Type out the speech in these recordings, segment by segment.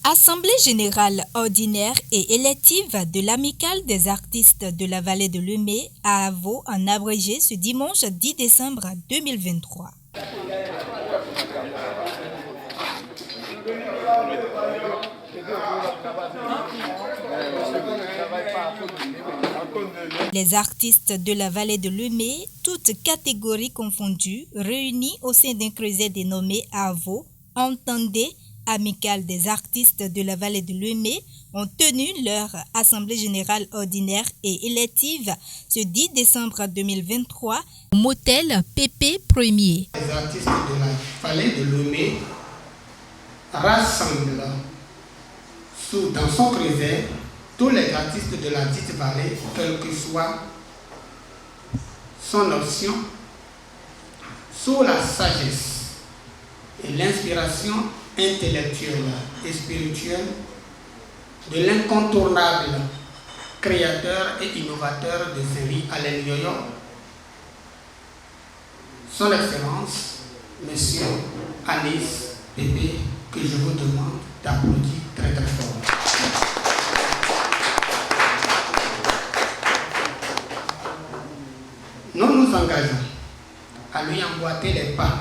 Assemblée générale ordinaire et élective de l'Amicale des artistes de la vallée de Lemay à Avaux en abrégé ce dimanche 10 décembre 2023. Les artistes de la vallée de Lemay, toutes catégories confondues, réunis au sein d'un creuset dénommé Avaux, entendez Amicale des artistes de la vallée de Lemay, ont tenu leur assemblée générale ordinaire et élective ce 10 décembre 2023 au motel PP 1er. Les artistes de la vallée de Lemay rassemblent dans son creuset tous les artistes de la dite vallée, quelle que soit son option, sous la sagesse et l'inspiration intellectuelle et spirituelle de l'incontournable créateur et innovateur de série Alain Yoyo, son Excellence, Monsieur Anis Pépé, que je vous demande d'applaudir très très fort. Nous nous engageons à lui emboîter les pas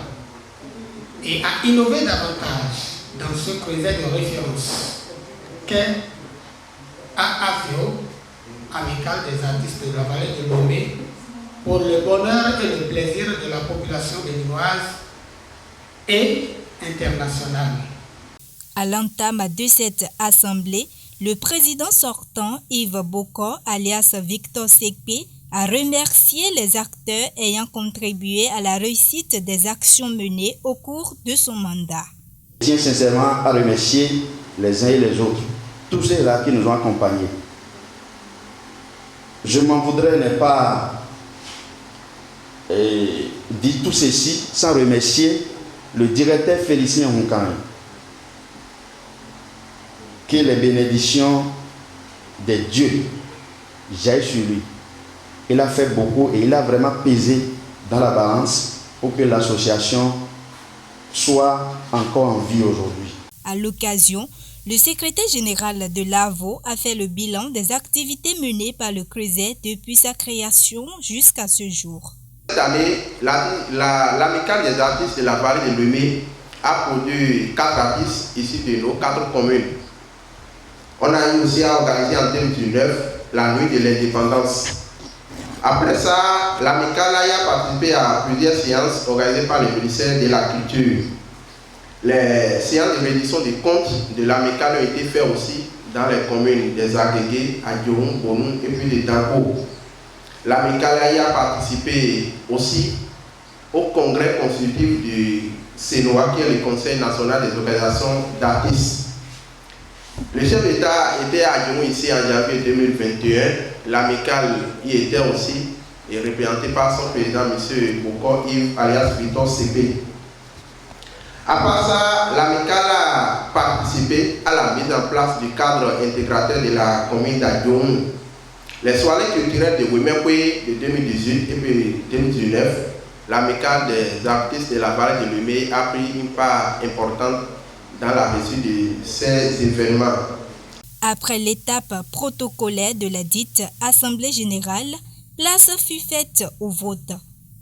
et à innover davantage dans ce creuset de référence qu'est AAFIO, Amicale des artistes de la vallée de Lemay, pour le bonheur et le plaisir de la population béninoise et internationale. À l'entame de cette assemblée, le président sortant Yves Boko, alias Victor Sekpe, a remercié les acteurs ayant contribué à la réussite des actions menées au cours de son mandat. Je tiens sincèrement à remercier les uns et les autres, tous ceux-là qui nous ont accompagnés. Je m'en voudrais ne pas dire tout ceci sans remercier le directeur Félicien Moukane. Que les bénédictions des dieux jaillissent sur lui. Il a fait beaucoup et il a vraiment pesé dans la balance pour que l'association soit encore en vie aujourd'hui. À l'occasion, le secrétaire général de l'AVO a fait le bilan des activités menées par le creuset depuis sa création jusqu'à ce jour. Cette année, l'Amicale des artistes de la vallée de Lemay a produit 4 artistes ici de nos 4 communes. On a eu aussi à organiser en 2019 la nuit de l'indépendance. Après ça, l'Amicale a participé à plusieurs séances organisées par le ministère de la Culture. Les séances de rédition des comptes de l'Amicale ont été faites aussi dans les communes des Agégués, Adjoum, Bonou et puis de Danko. L'Amicale a participé aussi au congrès constitutif du CENOA, qui est le Conseil national des organisations d'artistes. Le chef d'État était à Adjoum ici en janvier 2021. L'Amicale y était aussi et représenté par son président, M. Boko Yves alias Victor Sekpe. À part ça, l'Amicale a participé à la mise en place du cadre intégrateur de la commune d'Adjoum. Les soirées culturelles de Wemekwe de 2018 et puis 2019, l'Amicale des artistes de la vallée de Lemay a pris une part importante dans la réussite de ces événements. Après l'étape protocolaire de la dite Assemblée générale, place fut faite au vote.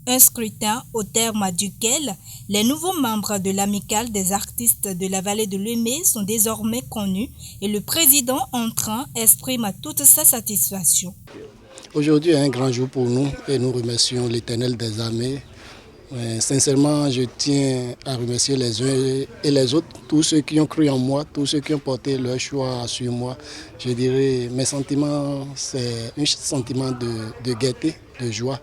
Un scrutin au terme duquel les nouveaux membres de l'Amicale des artistes de la vallée de Lemay sont désormais connus et le président entrant exprime toute sa satisfaction. Aujourd'hui est un grand jour pour nous et nous remercions l'Éternel des armées. Sincèrement, je tiens à remercier les uns et les autres, tous ceux qui ont cru en moi, tous ceux qui ont porté leur choix sur moi. Je dirais, mes sentiments, c'est un sentiment de gaieté, de joie.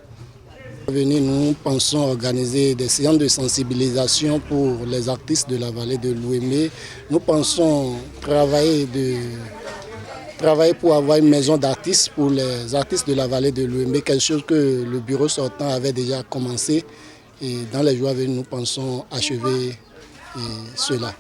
Nous pensons organiser des séances de sensibilisation pour les artistes de la vallée de Lemay. Nous pensons travailler pour avoir une maison d'artistes pour les artistes de la vallée de Lemay, quelque chose que le bureau sortant avait déjà commencé. Et dans les jours à venir, nous pensons achever cela.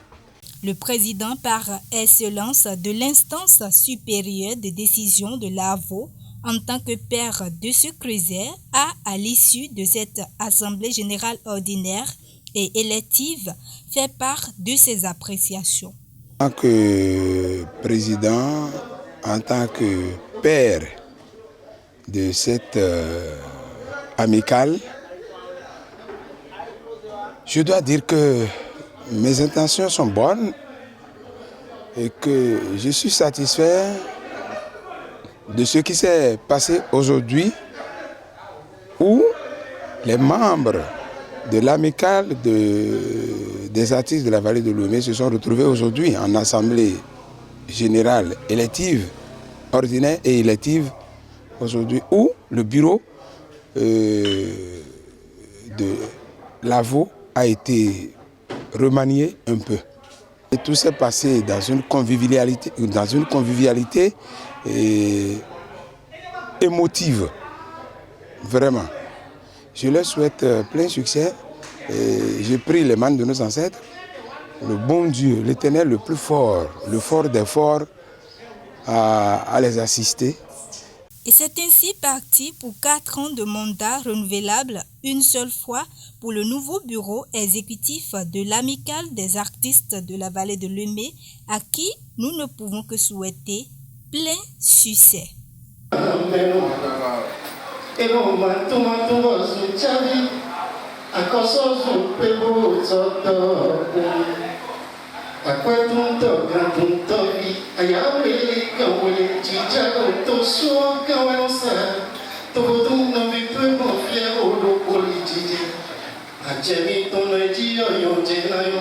Le président par excellence de l'instance supérieure de décision de l'AVO en tant que père de ce creuset a, à l'issue de cette assemblée générale ordinaire et élective, fait part de ses appréciations. En tant que président, en tant que père de cette amicale, je dois dire que mes intentions sont bonnes et que je suis satisfait de ce qui s'est passé aujourd'hui, où les membres de l'amicale des artistes de la vallée de Lomé se sont retrouvés aujourd'hui en assemblée générale élective, ordinaire et élective aujourd'hui, où le bureau de l'AVO a été remanié un peu. Et tout s'est passé dans une convivialité émotive, vraiment. Je leur souhaite plein succès et je prie les mains de nos ancêtres, le bon Dieu, l'Éternel le plus fort, le fort des forts, à les assister. Et c'est ainsi parti pour 4 ans de mandat renouvelable une seule fois pour le nouveau bureau exécutif de l'amicale des artistes de la vallée de Lomé, à qui nous ne pouvons que souhaiter plein succès. Ajemi tono ejio yo jenayo